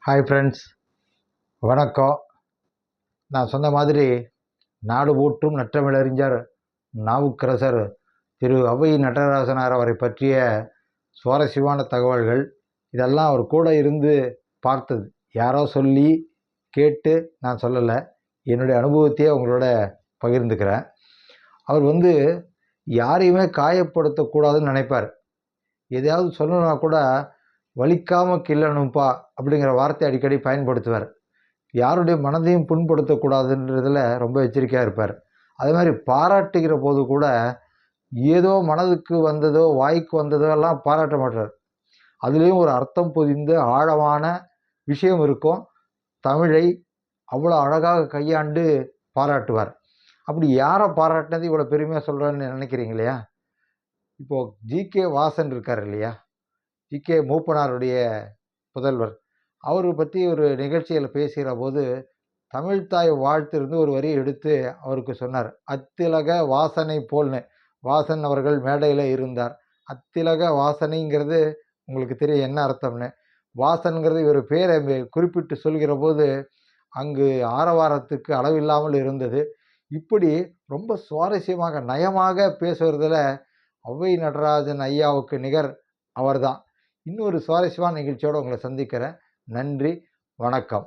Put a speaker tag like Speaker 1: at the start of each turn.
Speaker 1: Hi friends, வணக்கம். நான் சொன்ன மாதிரி நாடு போற்றும் நற்றமிழறிஞர் நாவுக்கரசர் திரு அவ்வை நடராசனார் அவரை பற்றிய சுவாரஸ்யமான தகவல்கள் இதெல்லாம் அவர் கூட இருந்து பார்த்தது. யாரோ சொல்லி கேட்டு நான் சொல்லலை, என்னுடைய அனுபவத்தையே உங்களோட பகிர்ந்துக்கிறேன். அவர் யாரையுமே காயப்படுத்தக்கூடாதுன்னு நினைப்பார். எதையாவது சொல்லணும்னா கூட வலிக்காமல் கிள்ளணும்ப்பா அப்படிங்கிற வார்த்தை அடிக்கடி பயன்படுத்துவார். யாருடைய மனதையும் புண்படுத்தக்கூடாதுன்றதில் ரொம்ப எச்சரிக்கையாக இருப்பார். அதே மாதிரி பாராட்டுகிற போது கூட ஏதோ மனதுக்கு வந்ததோ வாய்க்கு வந்ததோ எல்லாம் பாராட்ட மாட்டார். அதுலேயும் ஒரு அர்த்தம் பொதிந்த ஆழமான விஷயம் இருக்கும். தமிழை அவ்வளோ அழகாக கையாண்டு பாராட்டுவார். அப்படி யாரை பாராட்டினது இவ்வளோ பெருமையாக சொல்கிறேன்னு நினைக்கிறீங்க இல்லையா? இப்போது ஜி.கே. வாசன் இருக்கார் இல்லையா, ஜி.கே. மூப்பனாருடைய புதல்வர். அவரை பற்றி ஒரு நிகழ்ச்சியில் பேசுகிற போது தமிழ்த்தாய் வாழ்த்திருந்து ஒரு வரியை எடுத்து அவருக்கு சொன்னார். அத்திலக வாசனை போல்னு. வாசன் அவர்கள் மேடையில் இருந்தார். அத்திலக வாசனைங்கிறது உங்களுக்கு தெரியும் என்ன அர்த்தம்னு. வாசன்கிறது இவர் பேரை குறிப்பிட்டு சொல்கிற போது அங்கு ஆரவாரத்துக்கு அளவில்லாமல் இருந்தது. இப்படி ரொம்ப சுவாரஸ்யமாக நயமாக பேசுவதில் அவ்வை நடராஜன் ஐயாவுக்கு நிகர் அவர்தான். இன்னொரு சுவாரஸ்யமான நிகழ்ச்சியோடு உங்களை சந்திக்கிறேன். நன்றி, வணக்கம்.